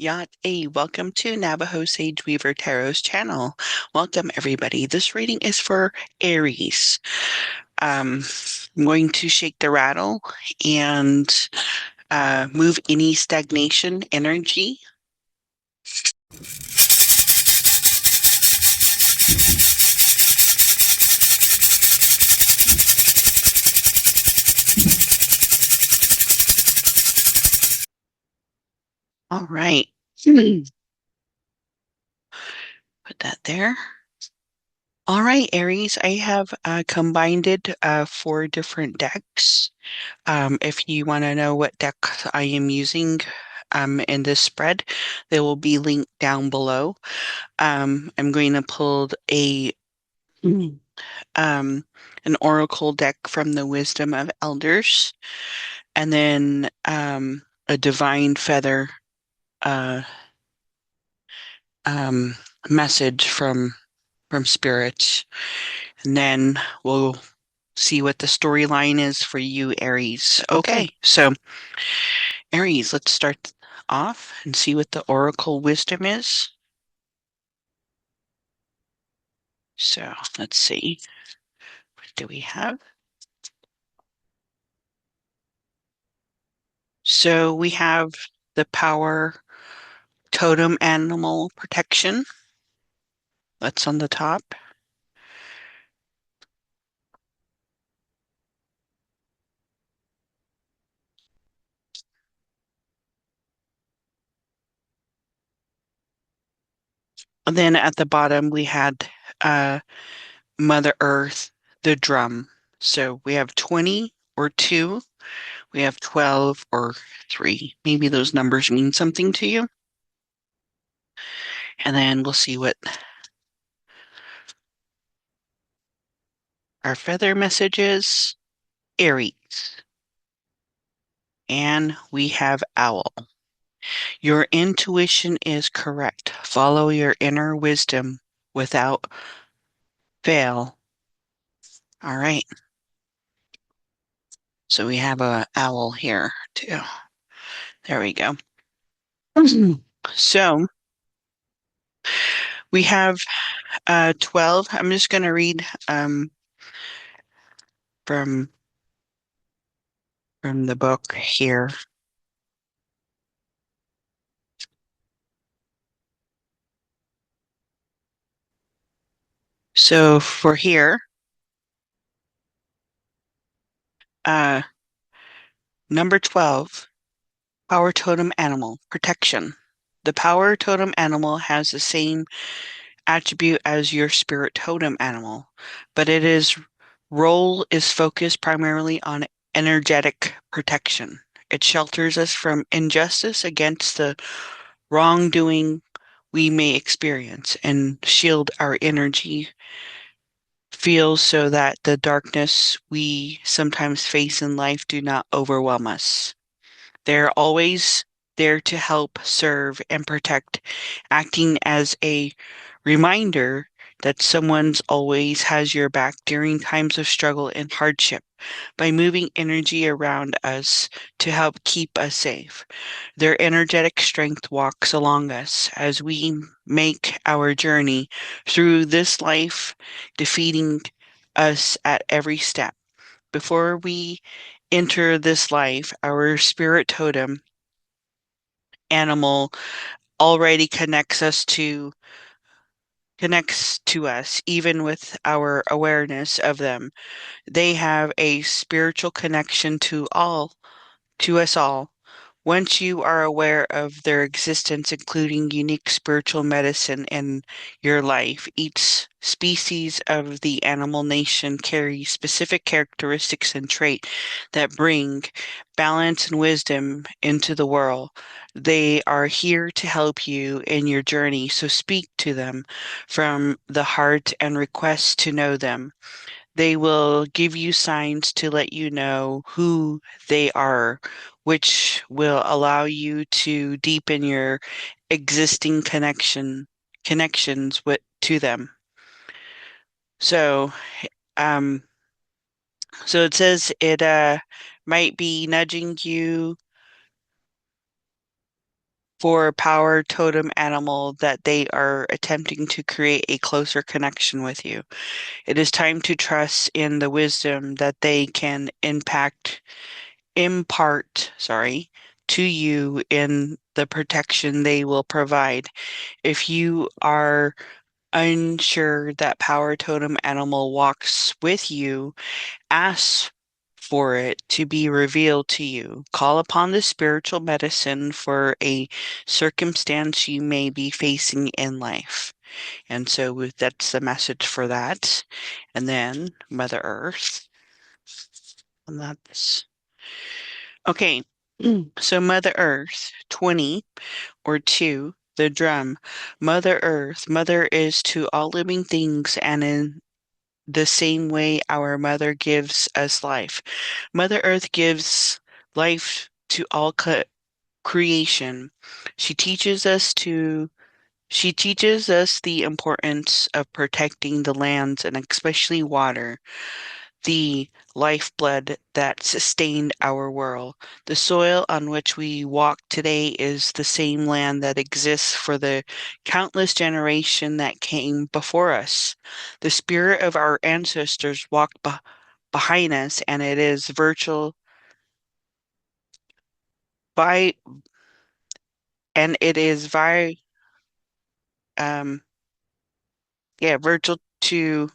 Yacht A. Welcome to Navajo Sage Weaver Tarot's channel. Welcome, everybody. This reading is for Aries. I'm going to shake the rattle and move any stagnation energy. All right. Put that there. All right, Aries, I have combined it 4 different decks. If you want to know what deck I am using in this spread, they will be linked down below. I'm going to pull um, an oracle deck from the Wisdom of Elders, and then a divine feather uh, um, message from spirits, and then we'll see what the storyline is for you, Aries. Okay, so Aries, let's start off and see what the oracle wisdom is. So let's see. What do we have? So we have the power totem animal protection. That's on the top. And then at the bottom, we had Mother Earth, the drum. So we have 20 or 2. We have 12 or 3. Maybe those numbers mean something to you. And then we'll see what our feather message is. Aries. And we have owl. Your intuition is correct. Follow your inner wisdom without fail. All right. So we have a owl here too. There we go. So we have 12. I'm just going to read from the book here. So for here, number 12, power totem animal, protection. The power totem animal has the same attribute as your spirit totem animal, but its role is focused primarily on energetic protection. It shelters us from injustice against the wrongdoing we may experience and shield our energy fields so that the darkness we sometimes face in life do not overwhelm us. They're always there to help, serve, and protect, acting as a reminder that someone's always has your back during times of struggle and hardship by moving energy around us to help keep us safe. Their energetic strength walks along us as we make our journey through this life, defeating us at every step. Before we enter this life, our spirit totem animal already connects to us even with our awareness of them. They have a spiritual connection to us all. Once you are aware of their existence, including unique spiritual medicine in your life, each species of the animal nation carries specific characteristics and traits that bring balance and wisdom into the world. They are here to help you in your journey, so speak to them from the heart and request to know them. They will give you signs to let you know who they are, which will allow you to deepen your existing connections to them. So, um, so it says it might be nudging you for a power totem animal that they are attempting to create a closer connection with you. It is time to trust in the wisdom that they can impart, to you in the protection they will provide. If you are unsure that power totem animal walks with you, ask for it to be revealed to you. Call upon the spiritual medicine for a circumstance you may be facing in life. And so that's the message for that. And then Mother Earth. And that's okay. So Mother Earth, 20 or 2, the drum. Mother Earth, Mother is to all living things, and in the same way our Mother gives us life. Mother Earth gives life to all creation. She teaches us to she teaches us the importance of protecting the lands and especially water, the lifeblood that sustained our world. The soil on which we walk today is the same land that exists for the countless generation that came before us. The spirit of our ancestors walked behind us, and it is virtual by and it is um virtual to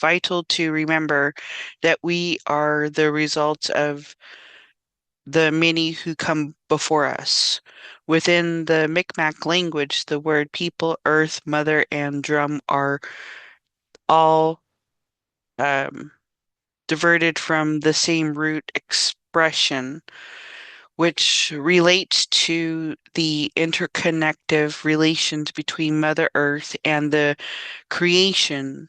vital to remember that we are the results of the many who come before us. Within the Mi'kmaq language, the word people, earth, mother, and drum are all um, diverted from the same root expression, which relates to the interconnective relations between Mother Earth and the creation.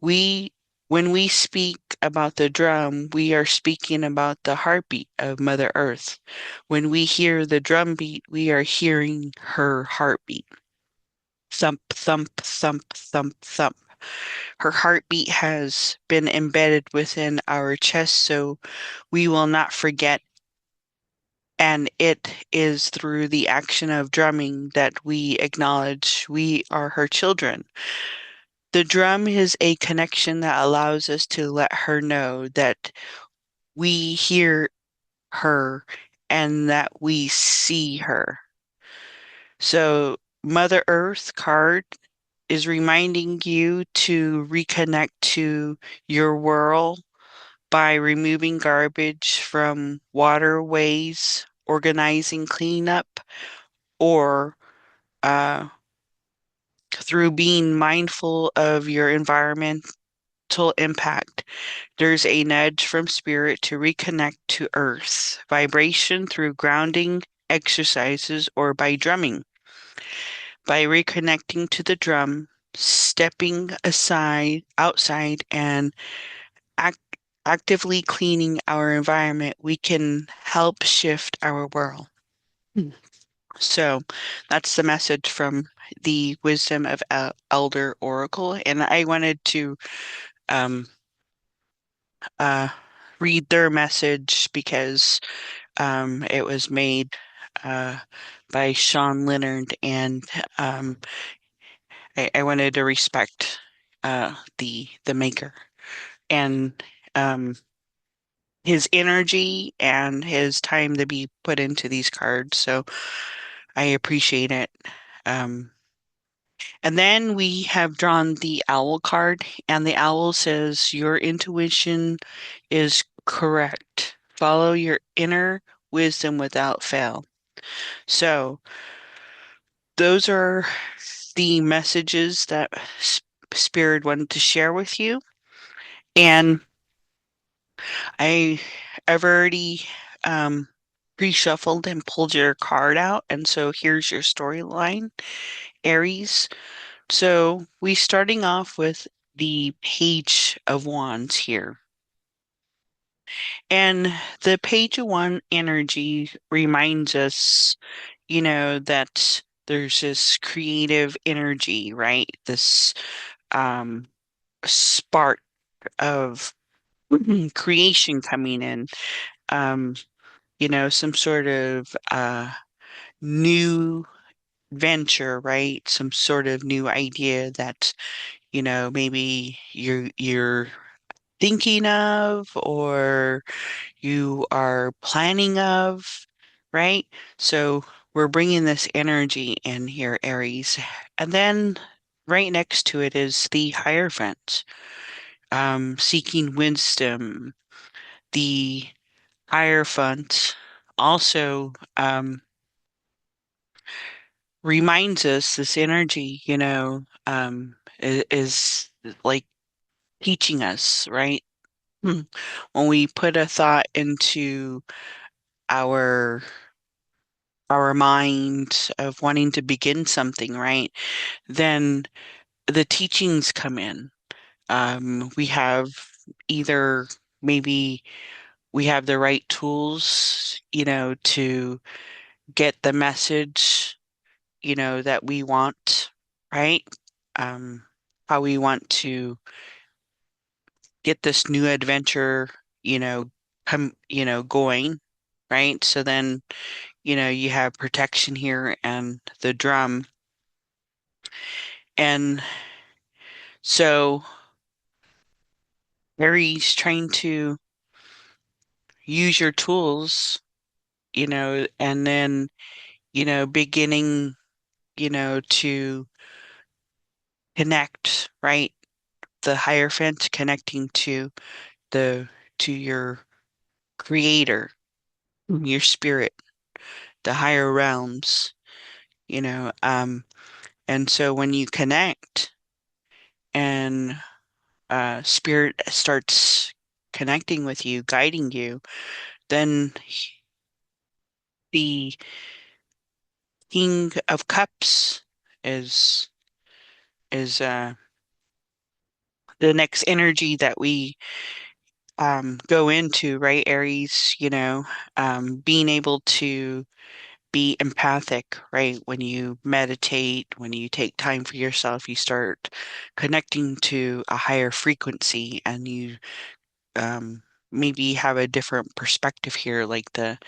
We, when we speak about the drum, we are speaking about the heartbeat of Mother Earth. When we hear the drum beat, we are hearing her heartbeat. Thump, thump, thump, thump, thump. Her heartbeat has been embedded within our chest, so we will not forget. And it is through the action of drumming that we acknowledge we are her children. The drum is a connection that allows us to let her know that we hear her and that we see her. So, Mother Earth card is reminding you to reconnect to your world by removing garbage from waterways, organizing cleanup, or uh, through being mindful of your environmental impact. There's a nudge from spirit to reconnect to earth, vibration through grounding exercises or by drumming. By reconnecting to the drum, stepping outside, and act, actively cleaning our environment, we can help shift our world. Hmm. So that's the message from the Wisdom of Elder Oracle. And I wanted to um, uh, read their message because it was made uh, by Sean Leonard, and um, I wanted to respect the maker and um, his energy and his time to be put into these cards. So I appreciate it. Um, and then we have drawn the owl card, and the owl says, Your intuition is correct. Follow your inner wisdom without fail. So, those are the messages that Spirit wanted to share with you. And I, I've already pre-shuffled and pulled your card out. And so here's your storyline, Aries. So we starting off with the Page of Wands here. And the Page of Wands energy reminds us, that there's this creative energy, right? This um, spark of creation coming in. Um, some sort of new venture, right? Some sort of new idea that, maybe you're thinking of or you are planning of, right? So we're bringing this energy in here, Aries. And then right next to it is the Hierophant, seeking wisdom. The Hierophant also reminds us this energy, is like teaching us, right? When we put a thought into our our mind of wanting to begin something, right? Then the teachings come in. We have either maybe we have the right tools, to get the message, that we want, right? Um, how we want to get this new adventure, going, right? So then, you have protection here and the drum. And so Aries trying to use your tools, and then, beginning, to connect, right? The Hierophant connecting the to your creator, your spirit, the higher realms, you know. And so when you connect and spirit starts connecting with you, guiding you, then the King of Cups is is the next energy that we go into, right, Aries, being able to be empathic, right? When you meditate, when you take time for yourself, you start connecting to a higher frequency and you um, maybe have a different perspective here, like the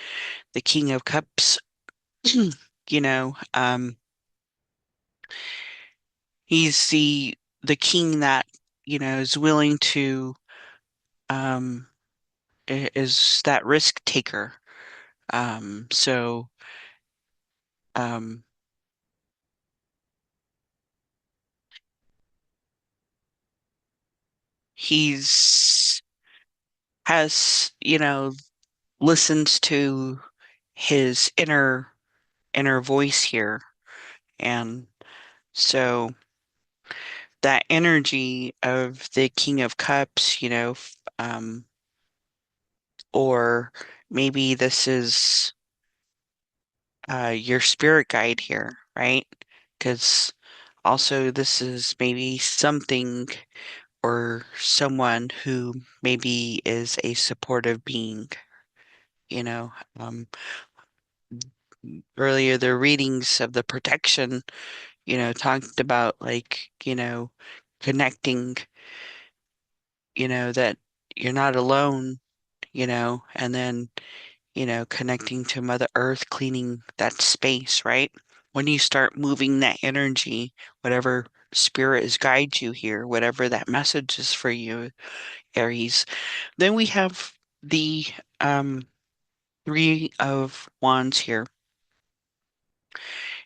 King of Cups, you know, um, he's the king that, is willing to um, is that risk taker. So um, he's has, listens to his inner voice here. And so that energy of the King of Cups, or maybe this is your spirit guide here, right? Because also this is maybe something or someone who maybe is a supportive being, you know. Um, Earlier, the readings of the protection, talked about like, connecting, that you're not alone, and then, connecting to Mother Earth, cleaning that space, right? When you start moving that energy, whatever spirit is guide you here, whatever that message is for you, Aries, then we have the um, Three of Wands here.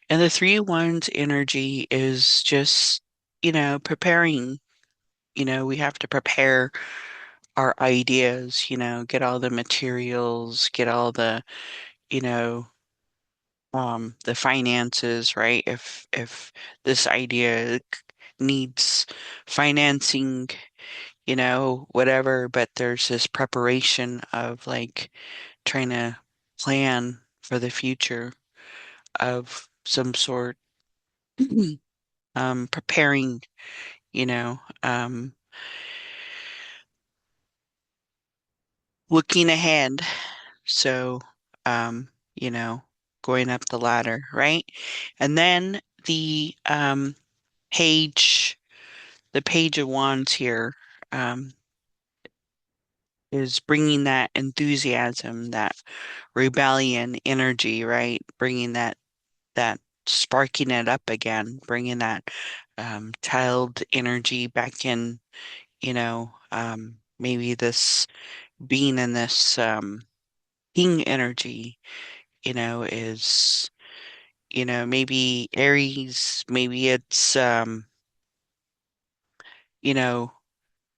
And the Three of Wands energy is just, preparing. We have to prepare our ideas, get all the materials, get all you know, the finances, right? If this idea needs financing, whatever, but there's this preparation of like trying to plan for the future of some sort, preparing, you know, um, looking ahead. So, um, you know, going up the ladder, right? And then page, the Page of Wands here, um, is bringing that enthusiasm, that rebellion energy, right? Bringing that sparking it up again, bringing that child energy back in, maybe this being in this king energy, is, maybe Aries, maybe it's, you know,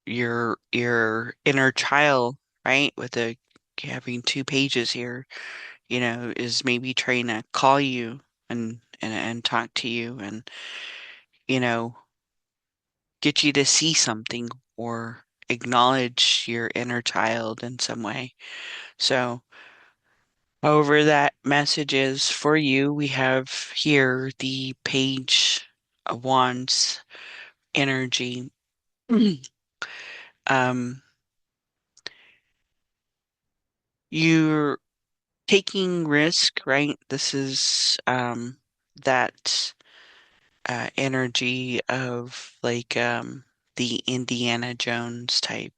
your inner child, right? With the having two pages here, is maybe trying to call you and talk to you and, you know, get you to see something or acknowledge your inner child in some way. So, however that message is for you, we have here the page of wands energy. um, you're taking risk, right? This is that energy of like the Indiana Jones type,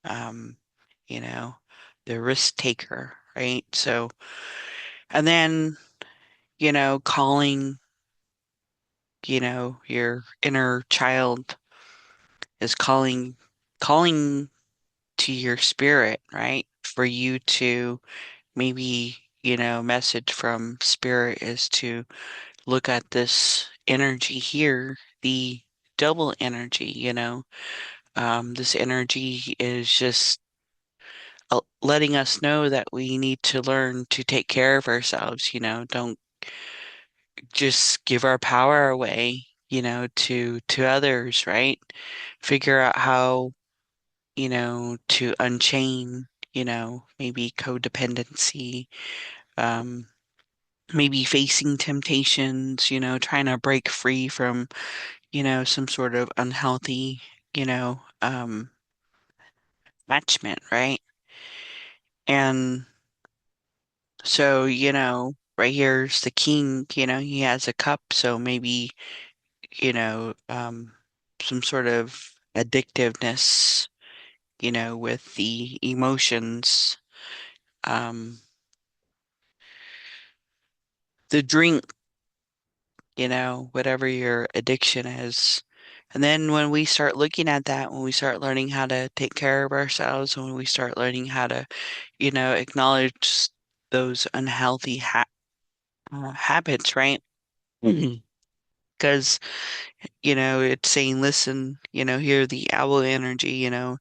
um, you know, the risk taker, right? So, and then, calling, your inner child is calling to your spirit, right? For you to maybe, message from spirit is to look at this energy here, the double energy, this energy is just letting us know that we need to learn to take care of ourselves, don't just give our power away, to others, right? Figure out how, to unchain, maybe codependency, um, maybe facing temptations, trying to break free from, some sort of unhealthy, attachment, right? And so, right here's the king, he has a cup, so maybe, you know, um, some sort of addictiveness, with the emotions, um, the drink, whatever your addiction is. And then when we start looking at that, when we start learning how to take care of ourselves, when we start learning how to, acknowledge those unhealthy habits, right? Because, it's saying, listen, hear the owl energy, your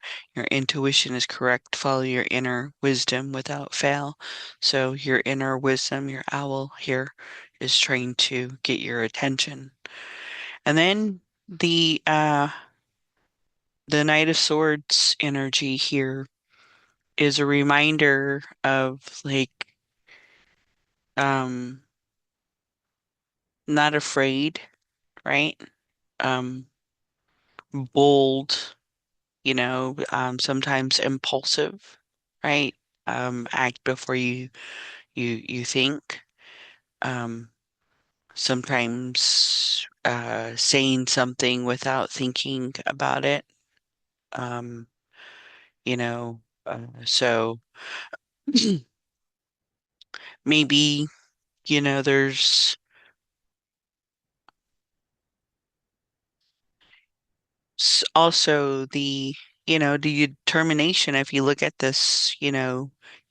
intuition is correct. Follow your inner wisdom without fail. So your inner wisdom, your owl here is trying to get your attention. And then the Knight of Swords energy here is a reminder of like um not afraid, right? Um Bold, sometimes impulsive, right? Act before you think. Um Sometimes saying something without thinking about it. Um, so maybe, there's also the determination if you look at this,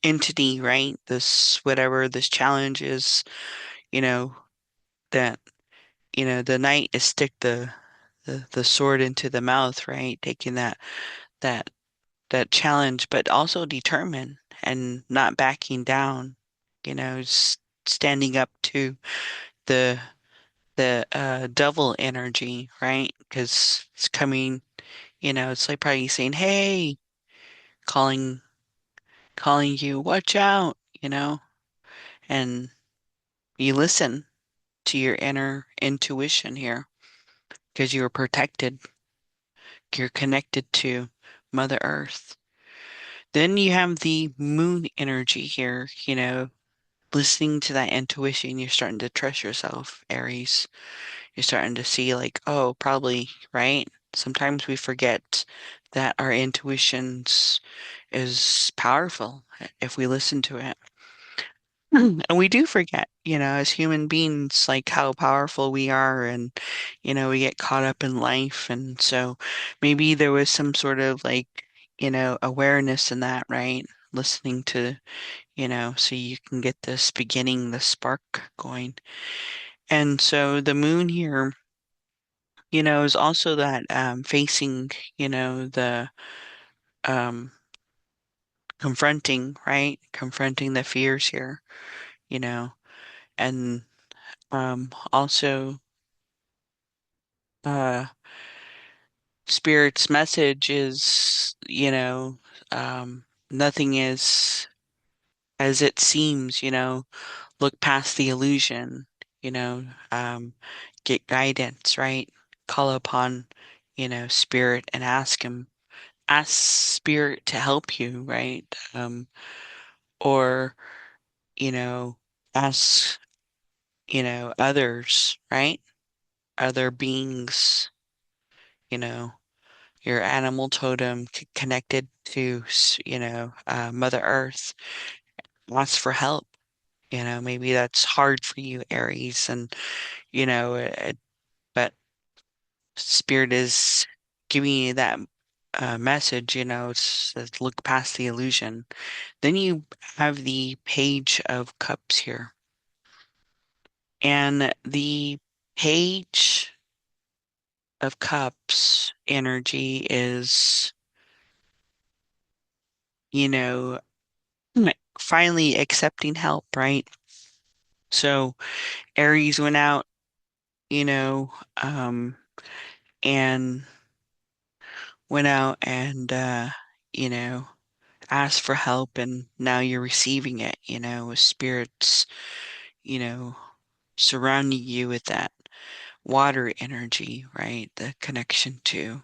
entity, right? This, whatever this challenge is, you know, that, the knight is stick the sword into the mouth, right? Taking that, that challenge, but also determined and not backing down, standing up to the devil energy, right? Because it's coming, it's like probably saying, "Hey," calling calling you, "Watch out," and you listen to your inner intuition here because you are protected. You're connected to Mother Earth. Then you have the moon energy here, listening to that intuition, you're starting to trust yourself, Aries. You're starting to see like, oh, probably, right? Sometimes we forget that our intuitions is powerful if we listen to it. And we do forget, as human beings, like how powerful we are, and, we get caught up in life. And so maybe there was some sort of like, awareness in that, right? Listening to, so you can get this beginning, the spark going. And so the moon here, is also that facing, the um, confronting, right? Confronting the fears here, you know, and also uh, Spirit's message is, nothing is as it seems, look past the illusion, you know, um, get guidance, right? Call upon, Spirit and ask Spirit to help you, right? Or, you know, ask, others, right? Other beings, you know, your animal totem connected to, Mother Earth. Ask for help. Maybe that's hard for you, Aries, and, but Spirit is giving you that message, says look past the illusion. Then you have the Page of Cups here. And the Page of Cups energy is, you know, finally accepting help, right? So Aries went out, you know, um, and you know, asked for help, and now you're receiving it, with spirits, you know, surrounding you with that water energy, right? The connection to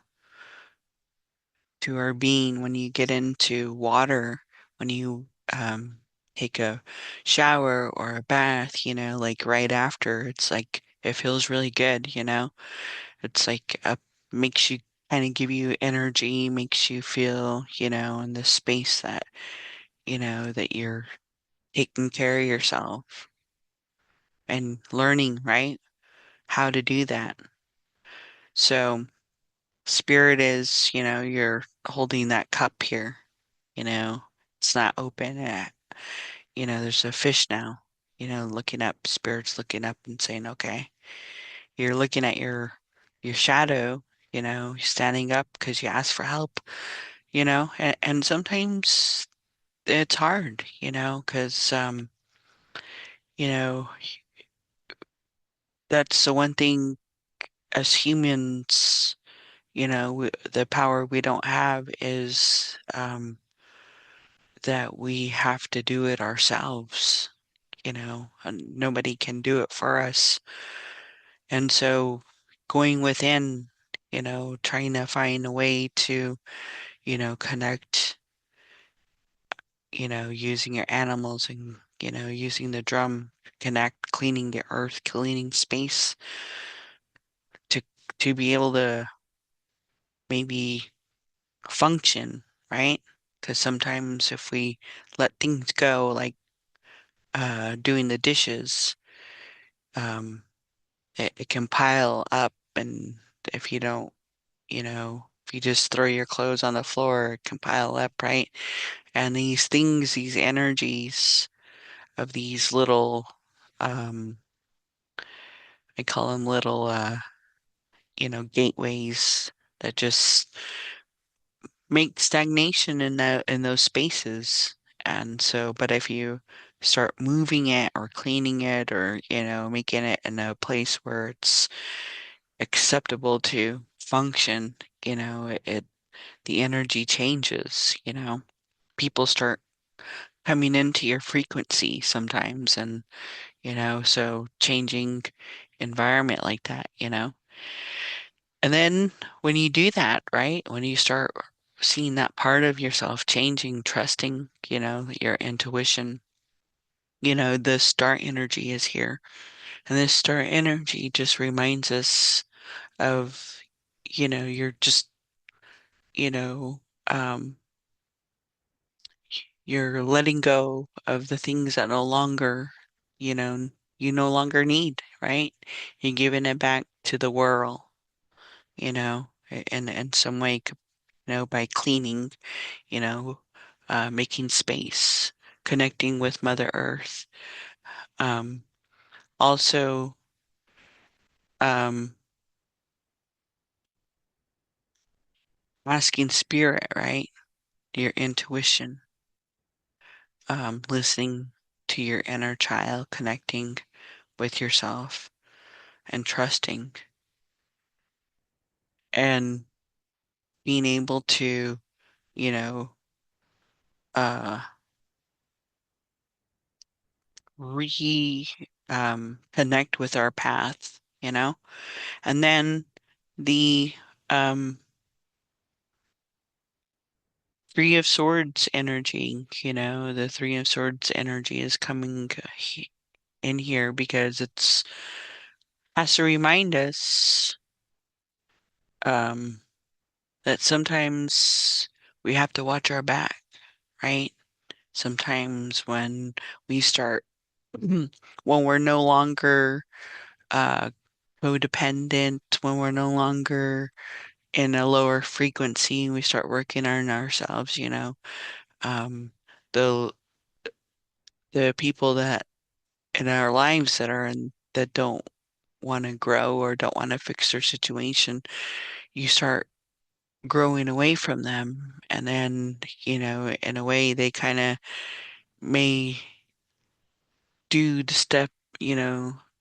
our being when you get into water, when you take a shower or a bath, like right after, it's like it feels really good, It's like makes you kind of give you energy, makes you feel, in the space that, that you're taking care of yourself and learning, right? How to do that. So spirit is, you're holding that cup here, you know, it's not open. There's a fish now, looking up, spirits looking up and saying, okay, you're looking at your shadow, you're standing up because you asked for help, and sometimes it's hard, because, you know, that's the one thing as humans, the power we don't have is that we have to do it ourselves, and nobody can do it for us. And so going within, trying to find a way to, connect, using your animals and, using the drum, connect, cleaning the earth, cleaning space to be able to maybe function, right? Because sometimes if we let things go, like doing the dishes, um, it can pile up, and if you don't, if you just throw your clothes on the floor, it can pile up, right? And these things, these energies of these little, um, I call them little, gateways that just make stagnation in those spaces. And so, but if you start moving it or cleaning it or, making it in a place where it's acceptable to function, the energy changes, People start coming into your frequency sometimes, and, so changing environment like that, And then when you do that, right, when you start seeing that part of yourself changing, trusting, your intuition, the star energy is here. And this star energy just reminds us of, you're just you know, you're letting go of the things that no longer, you know, you no longer need, right? You're giving it back to the world, in some way, by cleaning, you know, making space, connecting with Mother Earth. Um, Also, um, asking spirit, right? Your intuition, listening to your inner child, connecting with yourself and trusting and being able to, you know, uh, re connect with our path, and then the um Three of Swords energy, the Three of Swords energy is coming in here because it's has to remind us um that sometimes we have to watch our back, right? Sometimes when we start when we're no longer uh codependent, when we're no longer in a lower frequency, we start working on ourselves, um the the people that in our lives that don't want to grow or don't want to fix their situation, you start growing away from them. And then, in a way, they kind of may do the step,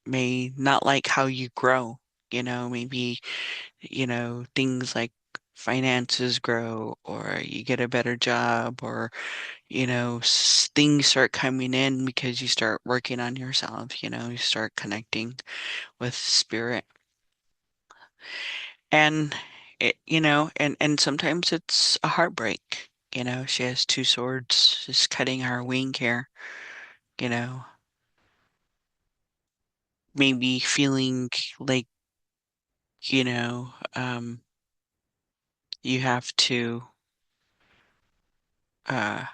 may not like how you grow, maybe, things like finances grow or you get a better job or, things start coming in because you start working on yourself, you start connecting with spirit. And and sometimes it's a heartbreak. She has two swords just cutting her wing here, you know, maybe feeling like, you have to uh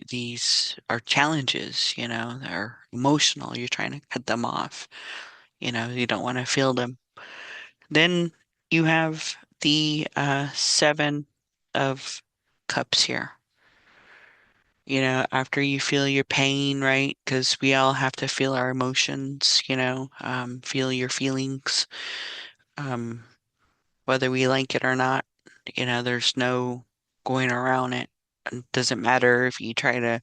these are challenges, they're emotional. You're trying to cut them off, you don't want to feel them. Then you have the Seven of Cups here. After you feel your pain, right? Because we all have to feel our emotions, feel your feelings, um, whether we like it or not. There's no going around it. It doesn't matter if you try to,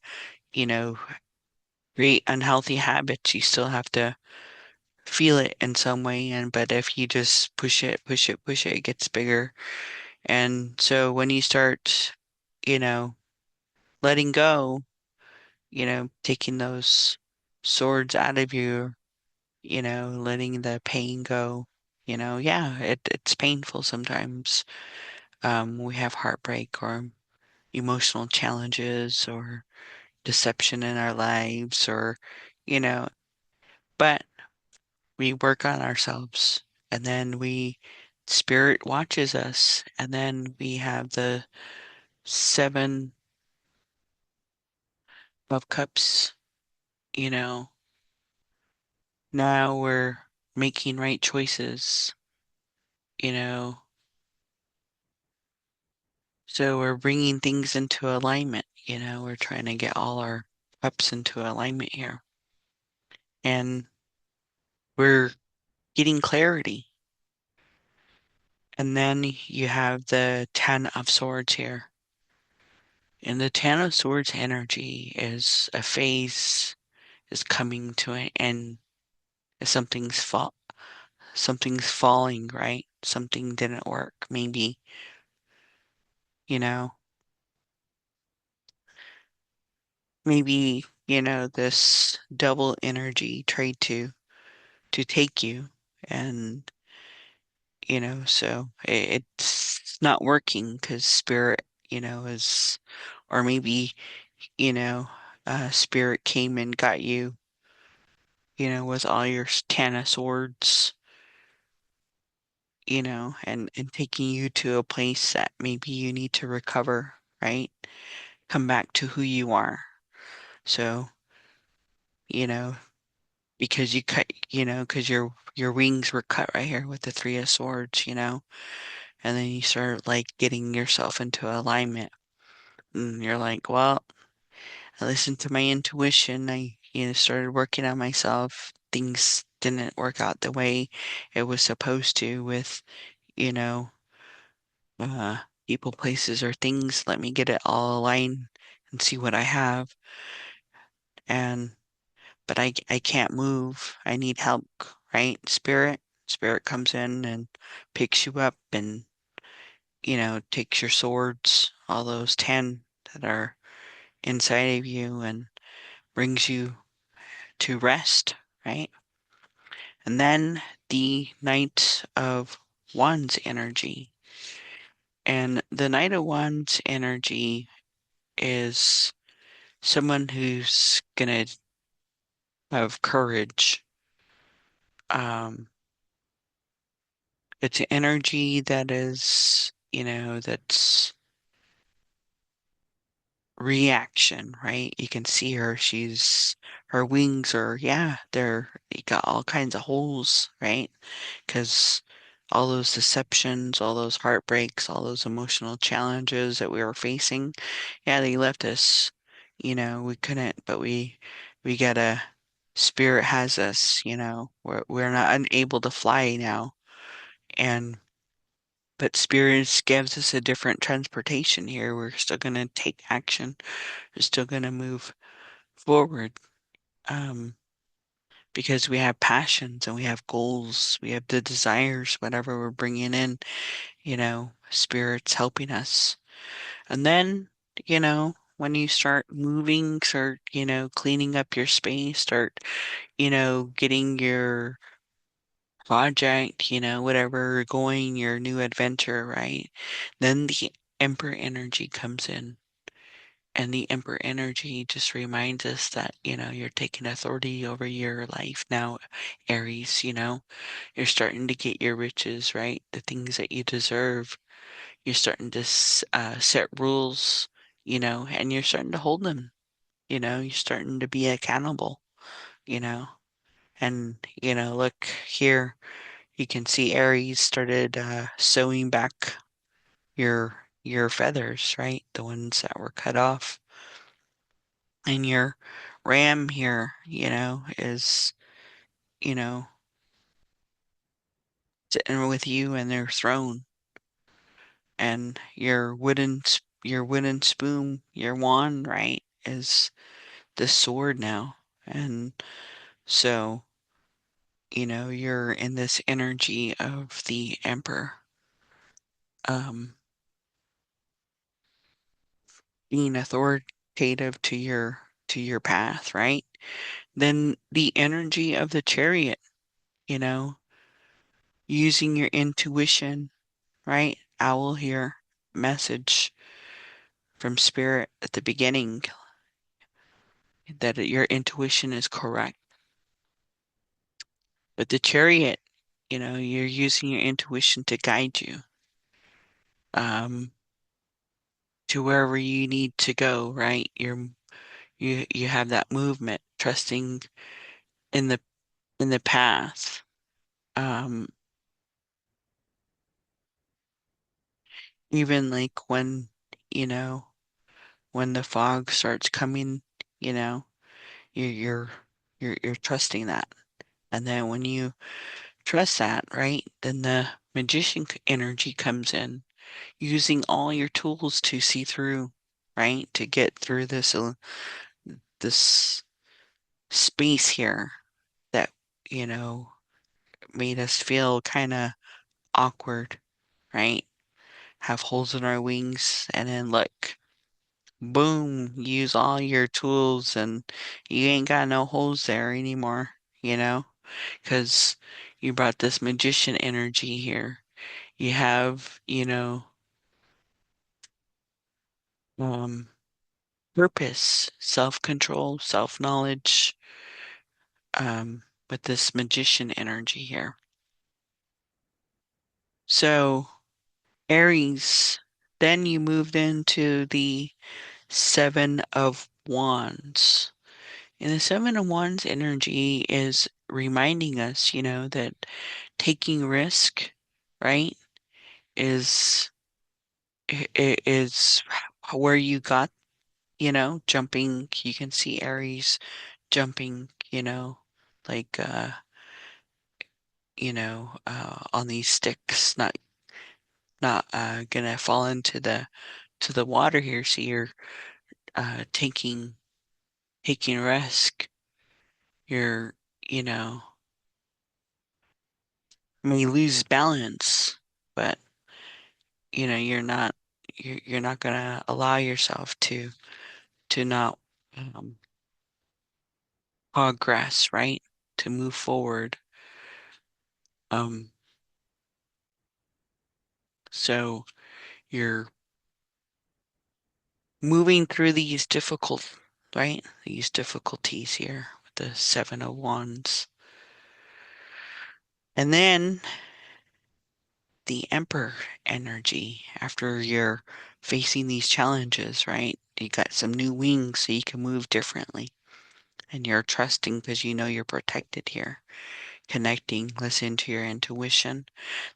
you know, create unhealthy habits, you still have to feel it in some way. But if you just push it, push it, push it, it gets bigger. And so when you start, you know, letting go, taking those swords out of you, letting the pain go, yeah, it's painful sometimes. We have heartbreak or emotional challenges or deception in our lives or, you know, but we work on ourselves and then spirit watches us and then we have the Seven of Cups, you know, now we're making right choices, you know, so we're bringing things into alignment, we're trying to get all our cups into alignment here. And we're getting clarity. And then you have the Ten of Swords here. And the Ten of Swords energy is a phase is coming to an end. Something's falling, right? Something didn't work, maybe, you know. Maybe, this double energy tried to take you and so it's not working because spirit, is or maybe, you know, spirit came and got you, with all your Ten of Swords, and taking you to a place that maybe you need to recover, right? Come back to who you are. So, you know, because you cut, because your wings were cut right here with the Three of Swords, and then you start like getting yourself into alignment. And you're like, well, I listened to my intuition. I started working on myself. Things didn't work out the way it was supposed to with, you know, uh, people, places, or things. Let me get it all aligned and see what I have. And but I can't move. I need help, right? Spirit comes in and picks you up and takes your swords, all those 10 that are inside of you, and brings you to rest, right? And then the Knight of Wands energy. And the Knight of Wands energy is someone who's gonna have courage. Um, it's an energy that is, that's reaction, right? You can see her. Her wings are, yeah, they got all kinds of holes, right? Because all those deceptions, all those heartbreaks, all those emotional challenges that we were facing, yeah, they left us. We couldn't, but we gotta, spirit has us, we're not unable to fly now. And but spirits gives us a different transportation here. We're still gonna take action. We're still gonna move forward. Um, because we have passions and we have goals, we have the desires, whatever we're bringing in, spirits helping us. And then, when you start moving, start, cleaning up your space, start, getting your project, whatever going, your new adventure, right? Then the Emperor energy comes in. And the Emperor energy just reminds us that, you're taking authority over your life now, Aries, you're starting to get your riches, right? The things that you deserve. You're starting to set rules, and you're starting to hold them, you're starting to be accountable, you know. And, look here, you can see Aries started sewing back your feathers, right? The ones that were cut off. And your ram here, is, you know, sitting with you in their throne. And your wooden spoon, your wand, right, is the sword now. And so, you're in this energy of the emperor, um, being authoritative to your path, right? Then the energy of the chariot, you know, using your intuition, right? Owl here, message from spirit at the beginning that your intuition is correct. But the chariot, you're using your intuition to guide you um, to wherever you need to go, right? You have that movement, trusting in the path. Um, Even like you know, when the fog starts coming, you know, you- you're you're trusting that. And then when you trust that, right, then the magician energy comes in, using all your tools to see through, right, to get through this space here that, you know, made us feel kind of awkward, right? Have holes in our wings, and then look, boom, use all your tools, and you ain't got no holes there anymore, because you brought this magician energy here. You have, um, purpose, self-control, self-knowledge, with this magician energy here. So, Aries, then you moved into the Seven of Wands. And the Seven of Wands energy is reminding us, that taking risk, right, is is where you got, jumping. You can see Aries jumping, like on these sticks, not gonna fall into the water here. So you're taking risk. You're, you know, may lose balance, but you're not gonna allow yourself to not um, progress, right? To move forward. Um, so you're moving through right? These difficulties here with the Seven of Wands. And then the Emperor energy after you're facing these challenges, right? You got some new wings so you can move differently. And you're trusting because you know you're protected here. Connecting, listen to your intuition.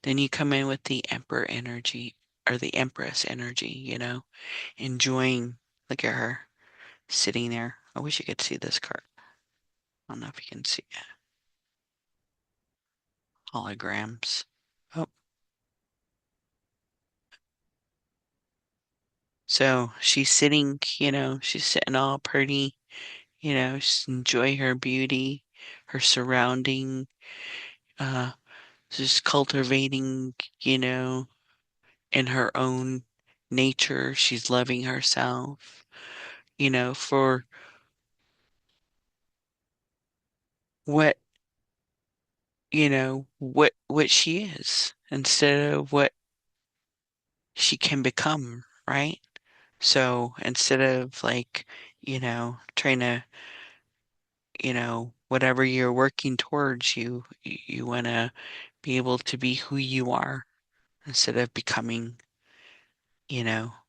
Then you come in with the Emperor energy or the Empress energy, enjoying. Look at her sitting there. I wish you could see this card. I don't know if you can see it. Holograms. Oh, so she's sitting all pretty, just enjoy her beauty, her surrounding, uh, just cultivating, in her own nature. She's loving herself, for what, what she is instead of what she can become, right? So instead of like, trying to, whatever you're working towards, you want to be able to be who you are instead of becoming,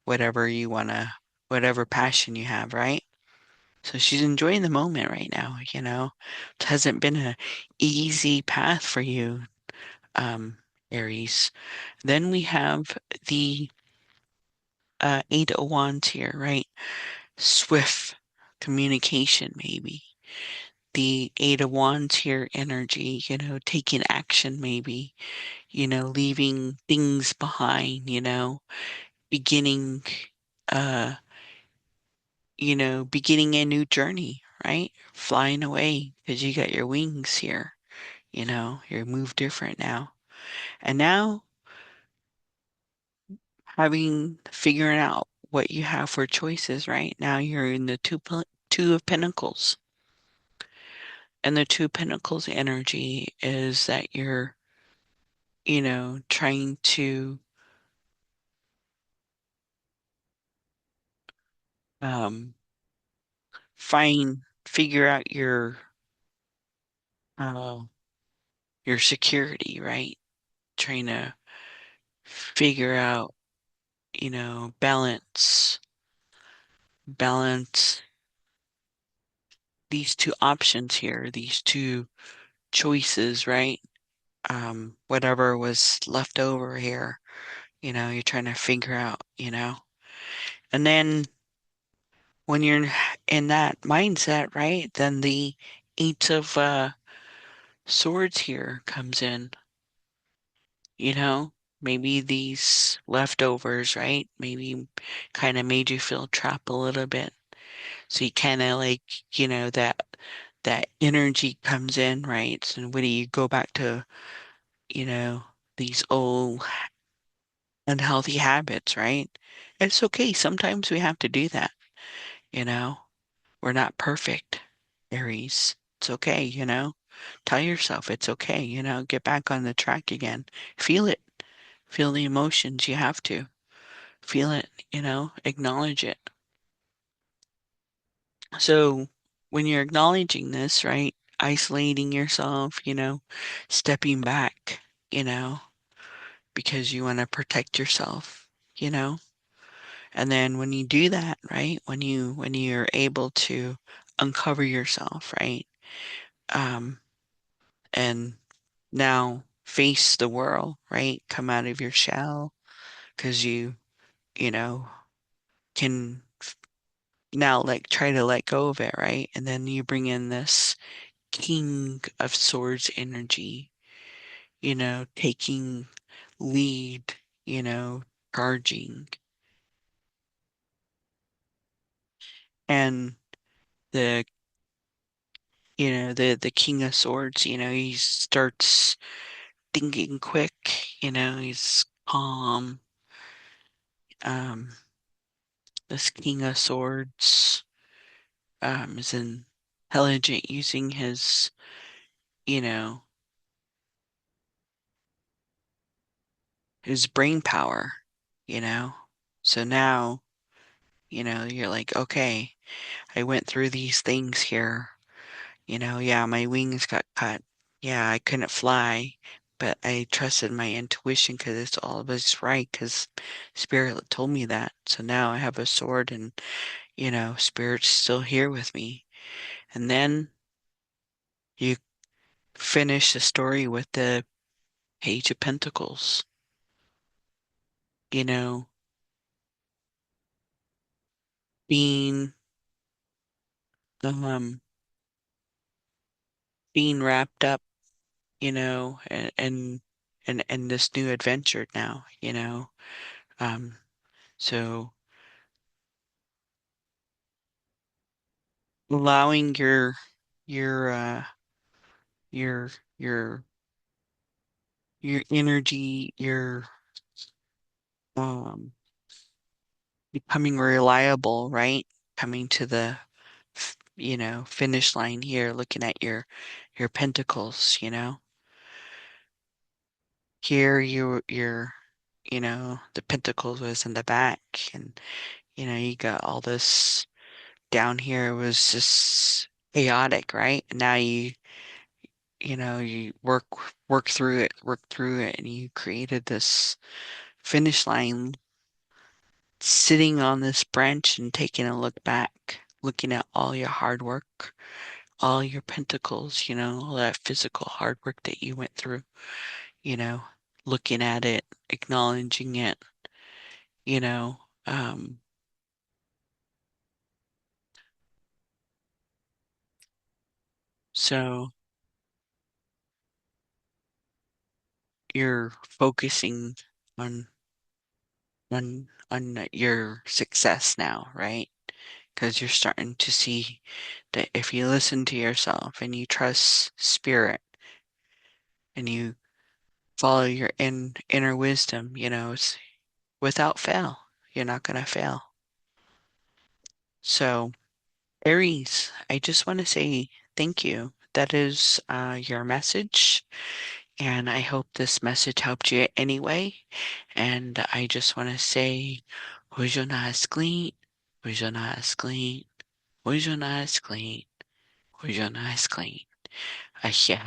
whatever you want to, whatever passion you have, right? So she's enjoying the moment right now, It hasn't been a easy path for you, um, Aries. Then we have the Eight of Wands here, right? Swift communication, maybe. The Eight of Wands here, energy, taking action, maybe, leaving things behind, beginning, uh, beginning a new journey, right? Flying away because you got your wings here, you move different now. And now figuring out what you have for choices, right? Now you're in the two of Pentacles. And the two Pentacles energy is that you're, trying to um figure out uh your security, right? Trying to figure out, balance these two options here, these two choices, right? Whatever was left over here, you're trying to figure out, and then when you're in that mindset, right, then the Eight of Swords here comes in, you know, maybe these leftovers, right? Maybe kind of made you feel trapped a little bit. So you kind of like, that energy comes in, right? So when you go back to, you know, these old unhealthy habits, right? It's okay. Sometimes we have to do that, you know? We're not perfect, Aries. It's okay, Tell yourself it's okay, get back on the track again. Feel it. Feel the emotions. You have to. Feel it, acknowledge it. So when you're acknowledging this, right, isolating yourself, stepping back, you know, because you want to protect yourself, you know? And then when you do that, right? When you're able to uncover yourself, right? Um, and now face the world, right? Come out of your shell because you know, can now like try to let go of it, right? And then you bring in this King of Swords energy, taking lead, charging. And the the King of Swords, he starts thinking quick, he's calm. Um, this King of Swords is intelligent using you know, his brain power, you know. So now, you're like, okay, I went through these things here. Yeah, my wings got cut. Yeah, I couldn't fly, but I trusted my intuition because it's all was right because Spirit told me that. So now I have a sword and, Spirit's still here with me. And then you finish the story with the Page of Pentacles, you know, being um being wrapped up, and this new adventure now, Um, so allowing your your your your energy, your um becoming reliable, right? Coming to the finish line here, looking at your pentacles, Here the pentacles was in the back, and you got all this down here. It was just chaotic, right? And now you work through it, and you created this finish line, sitting on this branch and taking a look back, looking at all your hard work, all your pentacles, all that physical hard work that you went through, you know, looking at it, acknowledging it, you know, um, so you're focusing on on your success now, right? Because you're starting to see that if you listen to yourself and you trust spirit and you follow your inner wisdom, it's without fail. You're not going to fail. So, Aries, I just want to say thank you. That is your message. And I hope this message helped you anyway. And I just want to say, hoje eu nasci clean, hoje eu nasci clean, hoje eu nasci clean, hoje eu nasci clean. Axé.